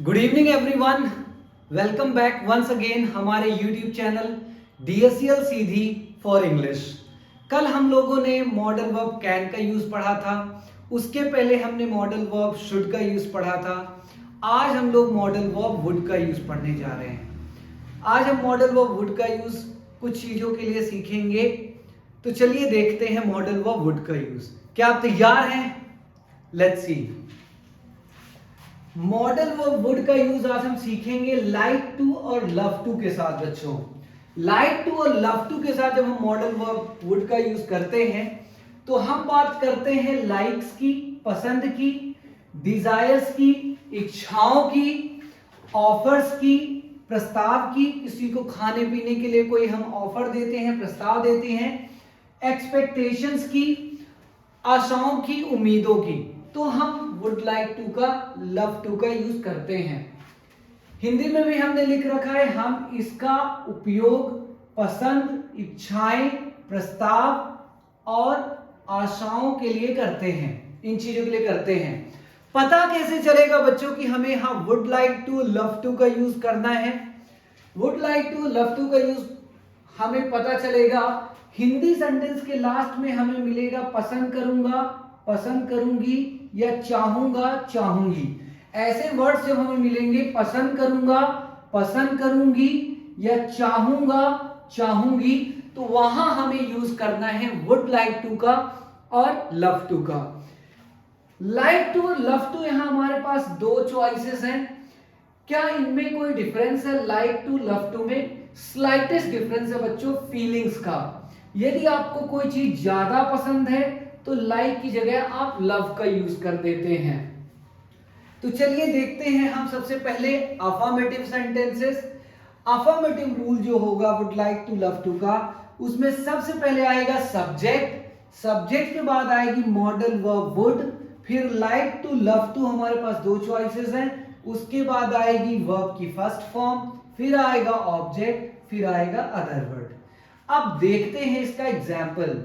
Good evening everyone, welcome back once again हमारे YouTube channel DSCL Sidhi for English. कल हम लोगों ने मॉडल वर्ब कैन का यूज पढ़ा था, उसके पहले हमने मॉडल वर्ब शुड का यूज पढ़ा था। आज हम लोग मॉडल वर्ब वुड का यूज पढ़ने जा रहे हैं। आज हम मॉडल वर्ब वुड का यूज कुछ चीजों के लिए सीखेंगे, तो चलिए देखते हैं मॉडल वर्ब वुड का यूज। क्या आप तैयार हैं? Let's see. Model verb would का यूज आज हम सीखेंगे लाइक टू और लव टू के साथ। बच्चों, लाइक टू और लव टू के साथ जब हम मॉडल वर्ब वुड का यूज करते हैं तो हम बात करते हैं लाइक्स की, पसंद की, डिजायर्स की, इच्छाओं की, ऑफर्स की, प्रस्ताव की। किसी को खाने पीने के लिए कोई हम ऑफर देते हैं, प्रस्ताव देते हैं, एक्सपेक्टेशंस की, आशाओं की, उम्मीदों की, तो हम वुड लाइक टू का, लव टू का यूज करते हैं। हिंदी में भी हमने लिख रखा है, हम इसका उपयोग पसंद, इच्छाएं, प्रस्ताव और आशाओं के लिए करते हैं, इन चीजों के लिए करते हैं। पता कैसे चलेगा बच्चों कि हमें यहां would like to, love to का यूज करना है? Would like to, love to का यूज हमें पता चलेगा, हिंदी सेंटेंस के लास्ट में हमें मिलेगा पसंद करूंगा, पसंद करूंगी या चाहूंगा, चाहूंगी। ऐसे वर्ड्स जब हमें मिलेंगे, पसंद करूंगा, पसंद करूंगी या चाहूंगा, चाहूंगी, तो वहां हमें यूज करना है वुड लाइक टू का और लव टू का। लाइक टू और लव टू यहां हमारे पास दो चॉइसेस हैं। क्या इनमें कोई डिफरेंस है? लाइक टू, लव टू में स्लाइटेस्ट डिफरेंस है बच्चों फीलिंग्स का। यदि आपको कोई चीज ज्यादा पसंद है तो लाइक की जगह आप लव का यूज कर देते हैं। तो चलिए देखते हैं हम सबसे पहले अफर्मेटिव सेंटेंसेस। अफर्मेटिव रूल जो होगा would like to, love to का, उसमें सबसे पहले आएगा सब्जेक्ट, सब्जेक्ट के बाद आएगी मॉडल वर्ब वुड, फिर लाइक टू, लव टू, हमारे पास दो चॉइसेस हैं, उसके बाद आएगी वर्ब की फर्स्ट फॉर्म, फिर आएगा ऑब्जेक्ट, फिर आएगा अदर वर्ड। अब देखते हैं इसका एग्जाम्पल।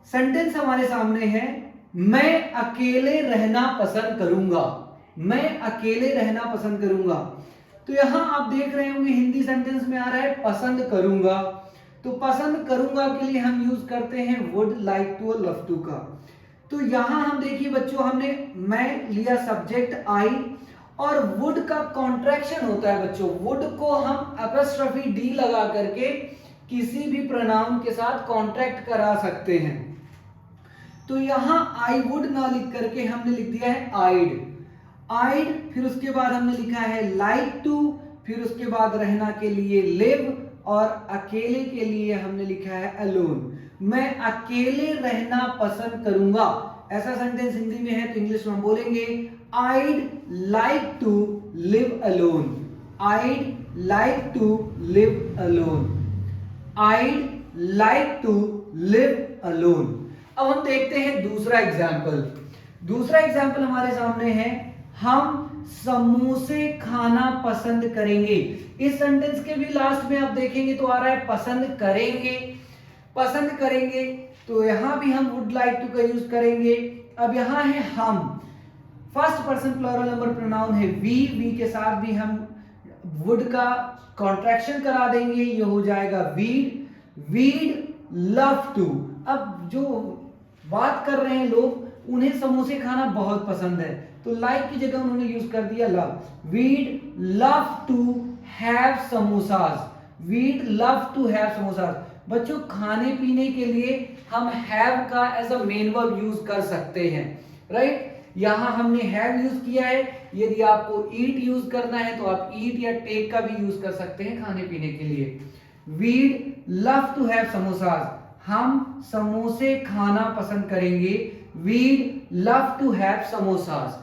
सेंटेंस हमारे सामने है, मैं अकेले रहना पसंद करूंगा। मैं अकेले रहना पसंद करूंगा। तो यहां आप देख रहे होंगे हिंदी सेंटेंस में आ रहा है पसंद करूंगा। तो पसंद करूंगा के लिए हम यूज करते हैं वुड लाइक टू और लव टू का। तो यहां हम देखिए बच्चों, हमने मैं लिया सब्जेक्ट आई, और वुड का कॉन्ट्रैक्शन होता है बच्चों। वुड को हम एपोस्ट्रोफी डी लगा करके किसी भी प्रोनाउन के साथ कॉन्ट्रैक्ट करा सकते हैं। तो यहां आई वुड ना लिख करके हमने लिख दिया है आइड, आइड, फिर उसके बाद हमने लिखा है लाइक टू, फिर उसके बाद रहना के लिए लिव, और अकेले के लिए हमने लिखा है अलोन। मैं अकेले रहना पसंद करूंगा। ऐसा सेंटेंस हिंदी में है तो इंग्लिश में हम बोलेंगे I'd like to live alone. I'd like to live alone. I'd like to live alone. अब हम देखते हैं दूसरा एग्जाम्पल। दूसरा एग्जाम्पल हमारे सामने है, हम समोसे खाना पसंद करेंगे। इस सेंटेंस के भी लास्ट में आप देखेंगे तो आ रहा है पसंद करेंगे, पसंद करेंगे, तो यहां भी हम वुड लाइक टू का यूज करेंगे। अब यहां है हम, first person plural number pronoun है वी, वी के साथ भी हम वुड का कॉन्ट्रैक्शन करा देंगे, ये हो जाएगा वीड, वीड लव टू। अब जो बात कर रहे हैं लोग, उन्हें समोसे खाना बहुत पसंद है, तो लाइक की जगह उन्होंने यूज कर दिया love. We'd love to have samosas. We'd love to have samosas. बच्चों, खाने पीने के लिए हम हैव का as a main verb use कर सकते हैं, राइट? यहां हमने हैव यूज किया है। यदि आपको ईट यूज करना है तो आप ईट या टेक का भी यूज कर सकते हैं खाने पीने के लिए। We'd love to have samosas, हम समोसे खाना पसंद करेंगे। We'd love to have samosas.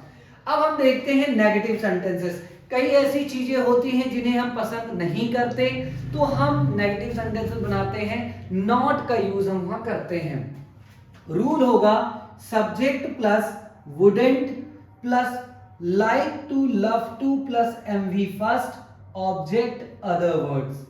अब हम देखते हैं नेगेटिव सेंटेंसेस। कई ऐसी चीजें होती हैं जिन्हें हम पसंद नहीं करते, तो हम नेगेटिव सेंटेंसेस बनाते हैं, नॉट का यूज हम वहां करते हैं। रूल होगा subject plus wouldn't plus like to, love to plus MV first, object other words.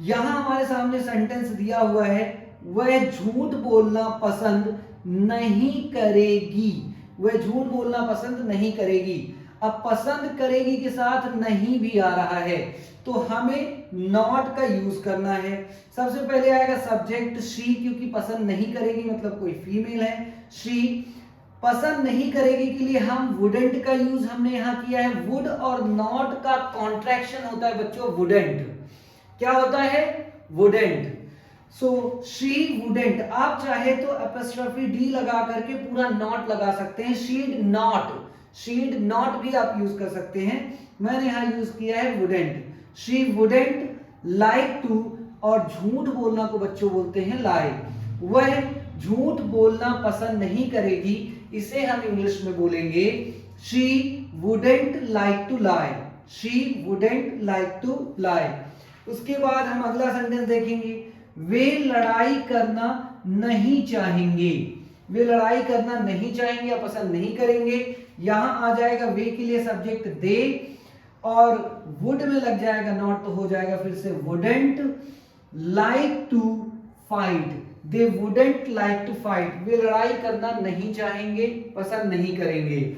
यहां हमारे सामने सेंटेंस दिया हुआ है, वह झूठ बोलना पसंद नहीं करेगी। वह झूठ बोलना पसंद नहीं करेगी। अब पसंद करेगी के साथ नहीं भी आ रहा है तो हमें नॉट का यूज करना है। सबसे पहले आएगा सब्जेक्ट शी, क्योंकि पसंद नहीं करेगी मतलब कोई फीमेल है। शी पसंद नहीं करेगी के लिए हम वुडेंट का यूज हमने यहां किया है। वुड और नॉट का कॉन्ट्रैक्शन होता है बच्चों वुडेंट। क्या होता है? वुडेंट। So she wouldn't. आप चाहे तो एपोस्ट्रोफी डी लगा करके पूरा नॉट लगा सकते हैं। शीड नॉट, शीड नॉट भी आप यूज कर सकते हैं। मैंने यहां यूज किया है wouldn't. She wouldn't like to, और झूठ बोलना को बच्चों बोलते हैं लाई। वह झूठ बोलना पसंद नहीं करेगी, इसे हम इंग्लिश में बोलेंगे she wouldn't like to lie. She wouldn't like to lie. उसके बाद हम अगला सेंटेंस देखेंगे, वे लड़ाई करना नहीं चाहेंगे। वे लड़ाई करना नहीं चाहेंगे या पसंद नहीं करेंगे। यहां आ जाएगा वे के लिए सब्जेक्ट दे, और वुड में लग जाएगा नॉट तो हो जाएगा फिर से wouldn't like to fight. They wouldn't like to fight. वे लड़ाई करना नहीं चाहेंगे, पसंद नहीं करेंगे।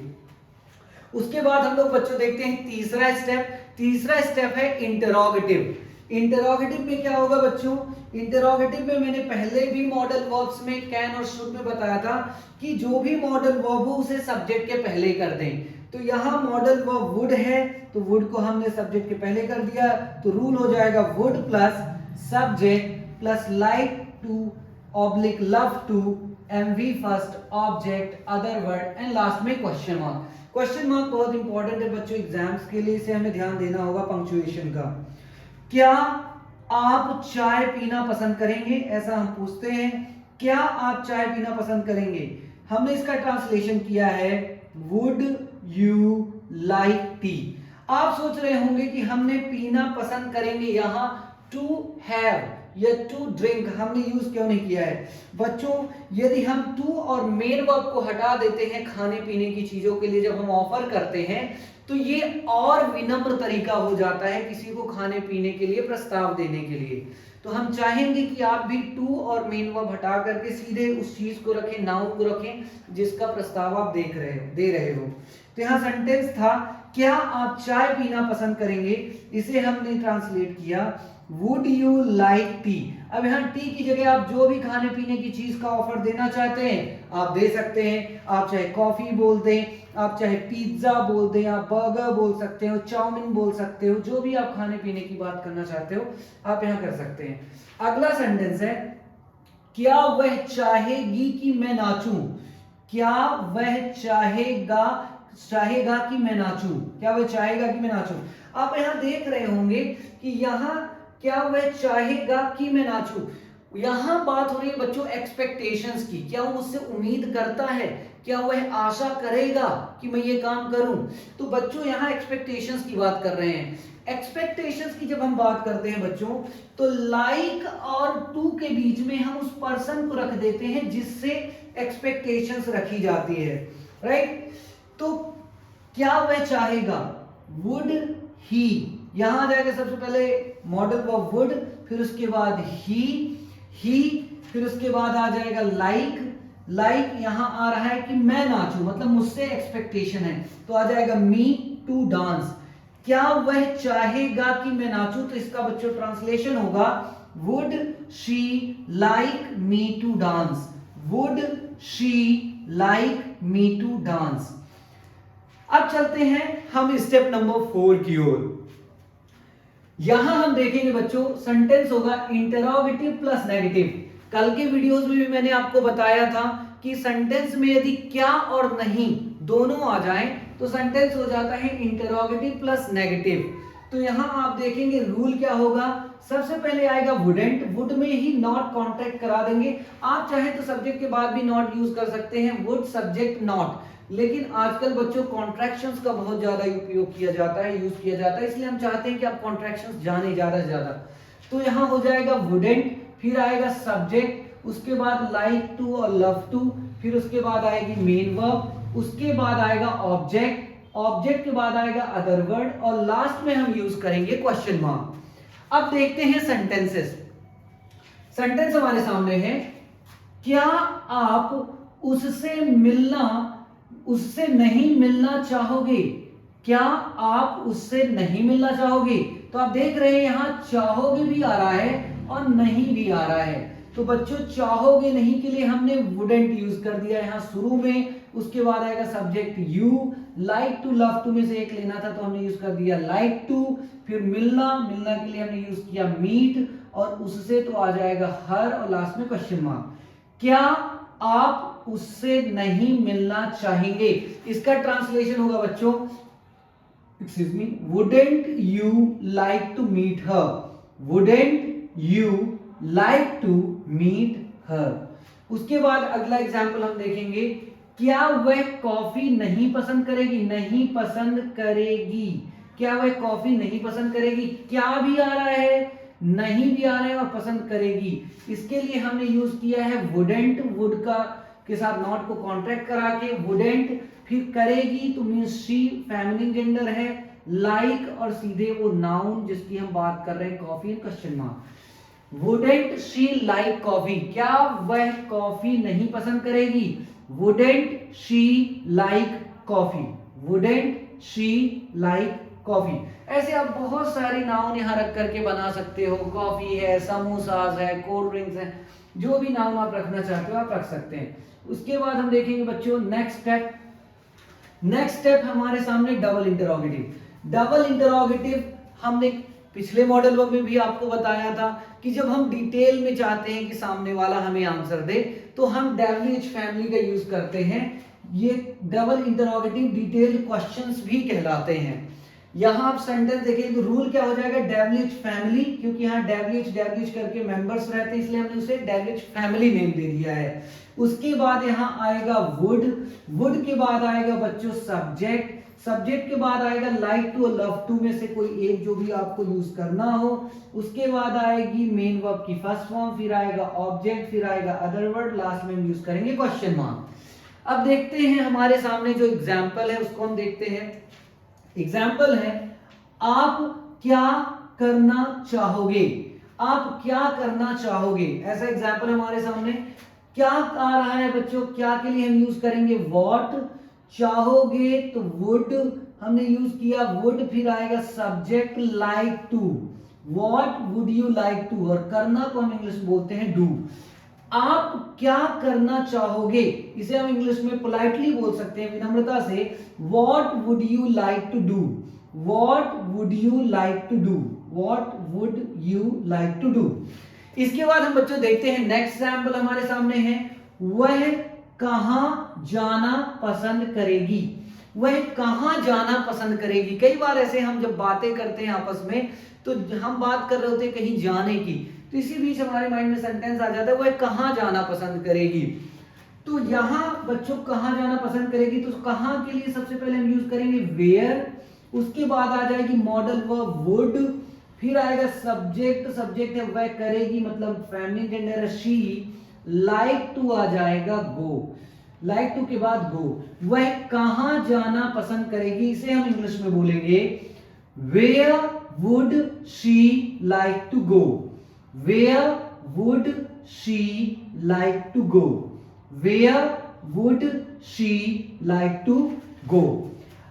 उसके बाद हम लोग बच्चों देखते हैं तीसरा स्टेप। तीसरा स्टेप है इंटरोगेटिव। इंटरोगेटिव में क्या होगा बच्चों? इंटरोगेटिव में मैंने पहले भी मॉडल वर्ब्स में कैन और शुड में बताया था कि जो भी मॉडल वर्ब हो उसे सब्जेक्ट के पहले कर दें। तो यहां मॉडल वर्ब वुड है तो वुड को हमने सब्जेक्ट के पहले कर दिया, तो रूल हो जाएगा would plus subject plus like to oblique love to MV first object other word and last में क्वेश्चन मार्क। क्वेश्चन मार्क बहुत इंपॉर्टेंट है बच्चों एग्जाम्स के लिए, इसे हमें ध्यान देना होगा पंक्चुएशन का। क्या आप चाय पीना पसंद करेंगे? ऐसा हम पूछते हैं, क्या आप चाय पीना पसंद करेंगे? हमने इसका ट्रांसलेशन किया है वुड यू लाइक टी। आप सोच रहे होंगे कि हमने पीना पसंद करेंगे यहां टू हैव या टू ड्रिंक हमने यूज क्यों नहीं किया है? बच्चों यदि हम टू और मेन वर्ब को हटा देते हैं खाने पीने की चीजों के लिए जब हम ऑफर करते हैं, तो ये और विनम्र तरीका हो जाता है किसी को खाने पीने के लिए प्रस्ताव देने के लिए। तो हम चाहेंगे कि आप भी टू और मेन वर्ब हटा करके सीधे उस चीज को रखें, नाउन को रखें जिसका प्रस्ताव आप दे रहे हो। तो यहाँ सेंटेंस था क्या आप चाय पीना पसंद करेंगे, इसे हमने ट्रांसलेट किया वुड यू लाइक टी। अब यहाँ टी की जगह आप जो भी खाने पीने की चीज का ऑफर देना चाहते हैं आप दे सकते हैं। आप चाहे कॉफी बोल दें, आप चाहे पिज्जा बोल दें, आप बर्गर बोल सकते हो, चाउमीन बोल सकते हो, जो भी आप खाने पीने की बात करना चाहते हो आप यहाँ कर सकते हैं। अगला सेंटेंस है क्या वह चाहेगी कि मैं नाचूं। क्या वह चाहेगा कि मैं नाचूं। क्या वह चाहेगा कि मैं नाचूं। आप यहाँ देख रहे होंगे कि यहाँ क्या वह चाहेगा कि मैं नाचूं। यहां बात हो रही है बच्चों एक्सपेक्टेशंस की। क्या वो मुझसे उम्मीद करता है, क्या वह आशा करेगा कि मैं ये काम करूं। तो बच्चों यहां एक्सपेक्टेशंस की बात कर रहे हैं। एक्सपेक्टेशंस की जब हम बात करते हैं बच्चों तो लाइक और टू के बीच में हम उस पर्सन को रख देते हैं जिससे एक्सपेक्टेशंस रखी जाती है, राइट। तो क्या वह चाहेगा वुड ही, यहां आ जाएगा सबसे पहले मॉडल वर्ब वुड, फिर उसके बाद ही, फिर उसके बाद आ जाएगा लाइक यहां आ रहा है कि मैं नाचूं मतलब मुझसे एक्सपेक्टेशन है, तो आ जाएगा मी टू डांस। क्या वह चाहेगा कि मैं नाचूं, तो इसका बच्चों ट्रांसलेशन होगा would she like me to dance. Would she like me to dance. अब चलते हैं हम स्टेप नंबर 4 की ओर। यहां हम देखेंगे बच्चों सेंटेंस होगा इंटरोगेटिव प्लस नेगेटिव। कल के वीडियोस में भी मैंने आपको बताया था कि सेंटेंस में यदि क्या और नहीं दोनों आ जाएं तो सेंटेंस हो जाता है इंटरोगेटिव प्लस नेगेटिव। तो यहां आप देखेंगे रूल क्या होगा। सबसे पहले आएगा वुडेंट, वुड में ही नॉट कॉन्ट्रैक्ट करा देंगे। आप चाहे तो सब्जेक्ट के बाद भी नॉट यूज कर सकते हैं, वुड सब्जेक्ट नॉट, लेकिन आजकल बच्चों कॉन्ट्रैक्शंस का बहुत ज्यादा उपयोग किया जाता है, यूज किया जाता है, इसलिए हम चाहते हैं कि आप कॉन्ट्रैक्शंस जाने ज्यादा से ज्यादा। तो यहां हो जाएगा वुडेंट, फिर आएगा सब्जेक्ट, उसके बाद लाइक टू और लव टू, फिर उसके बाद आएगी मेन वर्ब, उसके बाद आएगा ऑब्जेक्ट, ऑब्जेक्ट के बाद आएगा अदर वर्ड और लास्ट में हम यूज करेंगे क्वेश्चन मार्क। अब देखते हैं सेंटेंसेस। सेंटेंस हमारे सामने है क्या आप उससे नहीं मिलना चाहोगे। क्या आप उससे नहीं मिलना चाहोगे? तो आप देख रहे हैं यहां चाहोगे भी आ रहा है और नहीं भी आ रहा है। तो बच्चों चाहोगे नहीं के लिए हमने वुडेंट यूज कर दिया यहां शुरू में, उसके बाद आएगा subject you, like to love to में से एक लेना था तो हमने यूज कर दिया लाइक टू, फिर मिलना, मिलना के लिए हमने यूज किया मीट, और उससे तो आ जाएगा हर, और लास्ट में क्वेश्चन मार्क। क्या आप उससे नहीं मिलना चाहेंगे? इसका ट्रांसलेशन होगा बच्चों, excuse me, wouldn't you like to meet her? Wouldn't you like to meet her? उसके बाद अगला एग्जाम्पल हम देखेंगे, क्या वह कॉफी नहीं पसंद करेगी? नहीं पसंद करेगी। क्या वह कॉफी नहीं पसंद करेगी? क्या भी आ रहा है, नहीं भी आ रहा है और पसंद करेगी। इसके लिए हमने यूज किया है वुडेंट, वुड का के साथ नॉट को कॉन्ट्रैक्ट करा के वुडेंट, फिर करेगी तो मींस शी, फेमिनिन जेंडर है, लाइक और सीधे वो नाउन जिसकी हम बात कर रहे हैं coffee and question mark. Wouldn't she like coffee? क्या वह कॉफी नहीं पसंद करेगी? Wouldn't she like coffee? Wouldn't she like coffee? ऐसे आप बहुत सारे नाउन यहां रख करके बना सकते हो। कॉफी है, समोसाज है, कोल्ड ड्रिंक्स है, जो भी नाउन आप रखना चाहते हो आप रख सकते हैं। उसके बाद हम देखेंगे बच्चों नेक्स्ट स्टेप। नेक्स्ट स्टेप हमारे सामने डबल इंटरोगेटिव। डबल इंटरोगेटिव हमने पिछले मॉडल वर्क में भी आपको बताया था कि जब हम डिटेल में चाहते हैं कि सामने वाला हमें आंसर दे तो हम WH फैमिली का यूज करते हैं। ये डबल इंटरोगेटिव डिटेल्ड क्वेश्चंस भी कहलाते हैं। यहां आप सेंटेंस देखें तो रूल क्या हो जाएगा, WH फैमिली, क्योंकि यहाँ WH करके मेंबर्स रहते हैं इसलिए हमने उसे WH फैमिली नेम दे दिया है। उसके बाद यहाँ आएगा वुड, वुड के बाद आएगा बच्चों सब्जेक्ट, सब्जेक्ट के बाद आएगा लाइक टू और लव टू में से कोई एक जो भी आपको यूज करना हो। उसके बाद आएगी मेन वर्ब की फर्स्ट फॉर्म, फिर आएगा ऑब्जेक्ट, फिर आएगा अदर वर्ड, लास्ट में हम यूज करेंगे क्वेश्चन मार्क। अब देखते हैं हमारे सामने जो एग्जाम्पल है उसको हम देखते हैं। एग्जाम्पल है, आप क्या करना चाहोगे? आप क्या करना चाहोगे? ऐसा एग्जाम्पल हमारे सामने। क्या आ रहा है बच्चों? क्या के लिए हम यूज करेंगे व्हाट, चाहोगे तो वुड हमने यूज किया वुड, फिर आएगा subject like to, what would you like to, और करना को हम इंग्लिश बोलते हैं डू। आप क्या करना चाहोगे? इसे हम इंग्लिश में पोलाइटली बोल सकते हैं विनम्रता से, what would you like to do, what would you like to do, what would you like to do. इसके बाद हम बच्चों देखते हैं नेक्स्ट एग्जाम्पल हमारे सामने है, वह कहां जाना पसंद करेगी? वह कहां जाना पसंद करेगी? कई बार ऐसे हम जब बातें करते हैं आपस में तो हम बात कर रहे होते हैं कहीं जाने की, तो इसी बीच हमारे माइंड में सेंटेंस आ जाता है वह कहां जाना पसंद करेगी। तो यहां बच्चों कहां जाना पसंद करेगी, तो कहां के लिए सबसे पहले हम यूज करेंगे वेयर, उसके बाद आ जाएगी मॉडल वर्ब वुड, फिर आएगा सब्जेक्ट, सब्जेक्ट है वह करेगी मतलब फेमिनिन जेंडर है शी, लाइक टू आ जाएगा गो, लाइक टू के बाद गो। वह कहां जाना पसंद करेगी, इसे हम इंग्लिश में बोलेंगे where would she like to go, where would she like to go, where would she like to go.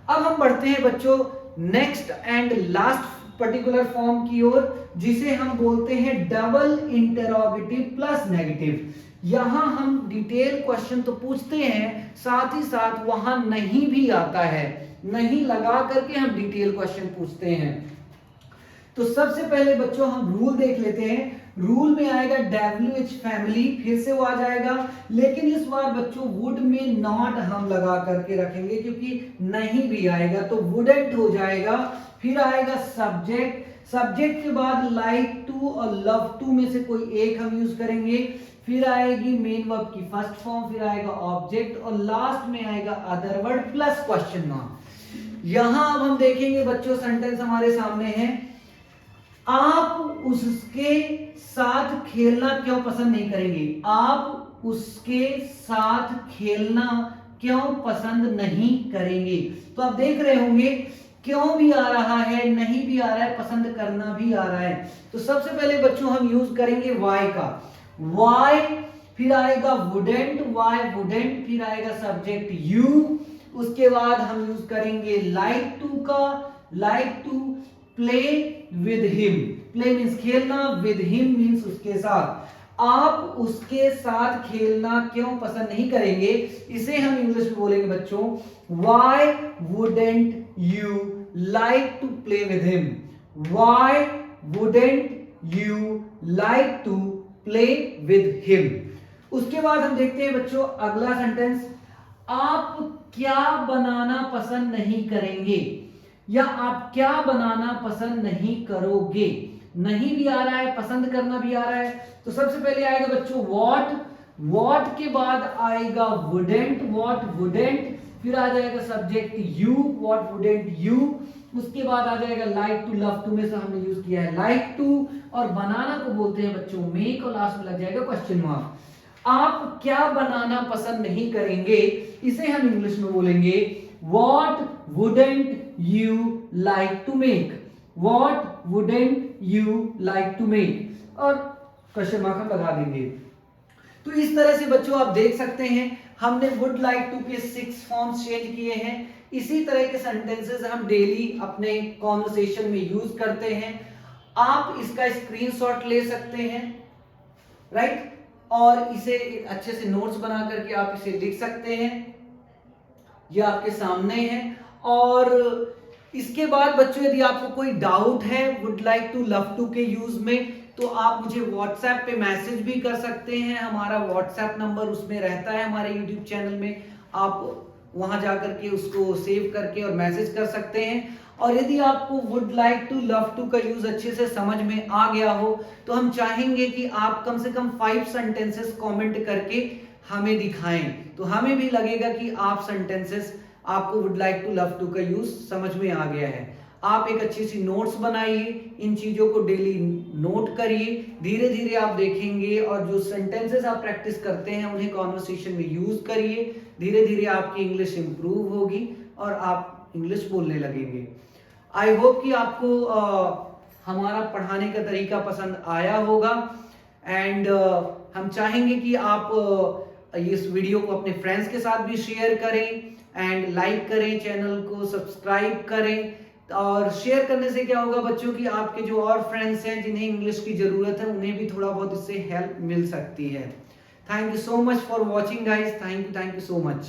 अब हम बढ़ते हैं बच्चों next and last particular form की ओर, जिसे हम बोलते हैं डबल इंटरोगेटिव प्लस नेगेटिव। यहां हम डिटेल क्वेश्चन तो पूछते हैं, साथ ही साथ वहां नहीं भी आता है, नहीं लगा करके हम डिटेल क्वेश्चन पूछते हैं। तो सबसे पहले बच्चों हम रूल देख लेते हैं। रूल में आएगा WH फैमिली, फिर से वो आ जाएगा, लेकिन इस बार बच्चों वुड में नॉट हम लगा करके रखेंगे क्योंकि नहीं भी आएगा तो वुडेंट हो जाएगा। फिर आएगा सब्जेक्ट, सब्जेक्ट के बाद लाइक टू और लव टू में से कोई एक हम यूज करेंगे। फिर आएगी मेन वर्ब की फर्स्ट फॉर्म, फिर आएगा ऑब्जेक्ट और लास्ट में आएगा other word plus question mark. यहां अब हम देखेंगे बच्चों सेंटेंस हमारे सामने है, आप उसके साथ खेलना क्यों पसंद नहीं करेंगे? आप उसके साथ खेलना क्यों पसंद नहीं करेंगे? तो आप देख रहे होंगे क्यों भी आ रहा है, नहीं भी आ रहा है, पसंद करना भी आ रहा है। तो सबसे पहले बच्चों हम यूज करेंगे वाई का, वाई, फिर आएगा वुडेंट, वाई वुडेंट, फिर आएगा सब्जेक्ट यू, उसके बाद हम यूज करेंगे लाइक टू का, like to play with him. Play means खेलना, विद हिम मीन्स उसके साथ। आप उसके साथ खेलना क्यों पसंद नहीं करेंगे, इसे हम इंग्लिश में बोलेंगे बच्चों, why wouldn't you like to play with him. Why wouldn't you like to play with him. उसके बाद हम देखते हैं बच्चों अगला सेंटेंस, आप क्या बनाना पसंद नहीं करेंगे, या आप क्या बनाना पसंद नहीं करोगे। नहीं भी आ रहा है, पसंद करना भी आ रहा है। तो सबसे पहले आएगा बच्चों व्हाट, व्हाट के बाद आएगा वुडेंट, व्हाट वुडेंट, फिर आ जाएगा subject you, what wouldn't you, उसके बाद आ जाएगा लाइक टू, लव टू में से हमने यूज किया है लाइक टू, और बनाना को बोलते हैं बच्चों मेक, और लास्ट में लग जाएगा क्वेश्चन मार्क। आप क्या बनाना पसंद नहीं करेंगे, इसे हम इंग्लिश में बोलेंगे what wouldn't you like to make. What wouldn't you like to make, और क्वेश्चन मार्क हम लगा देंगे। तो इस तरह से बच्चों आप देख सकते हैं हमने वुड लाइक टू के 6 फॉर्म्स चेंज किए हैं। इसी तरह के सेंटेंसेस हम डेली अपने कॉन्वर्सेशन में यूज करते हैं। आप इसका स्क्रीनशॉट ले सकते हैं, राइट, और इसे एक अच्छे से नोट्स बना करके आप इसे लिख सकते हैं, यह आपके सामने है। और इसके बाद बच्चों यदि आपको कोई डाउट है would like to love to के यूज में, तो आप मुझे व्हाट्सएप पे मैसेज भी कर सकते हैं। हमारा व्हाट्सएप नंबर उसमें रहता है हमारे यूट्यूब चैनल में, आप वहां जाकर के उसको सेव करके और मैसेज कर सकते हैं। और यदि आपको would like to love to का यूज अच्छे से समझ में आ गया हो, तो हम चाहेंगे कि आप कम से कम 5 सेंटेंसेस कमेंट करके हमें दिखाएं, तो हमें भी लगेगा कि आप सेंटेंसेस आपको would like to love to का यूज समझ में आ गया है। आप एक अच्छी सी नोट्स बनाइए, इन चीजों को डेली नोट करिए, धीरे धीरे आप देखेंगे, और जो सेंटेंसेस आप प्रैक्टिस करते हैं उन्हें कॉन्वर्सेशन में यूज करिए। धीरे धीरे आपकी इंग्लिश इंप्रूव होगी और आप इंग्लिश बोलने लगेंगे। आई होप कि आपको हमारा पढ़ाने का तरीका पसंद आया होगा, एंड हम चाहेंगे कि आप इस वीडियो को अपने फ्रेंड्स के साथ भी शेयर करें, एंड लाइक करें, चैनल को सब्सक्राइब करें। और शेयर करने से क्या होगा बच्चों कि आपके जो और फ्रेंड्स हैं जिन्हें इंग्लिश की जरूरत है, उन्हें भी थोड़ा बहुत इससे हेल्प मिल सकती है। Thank you so much for watching guys, thank you so much.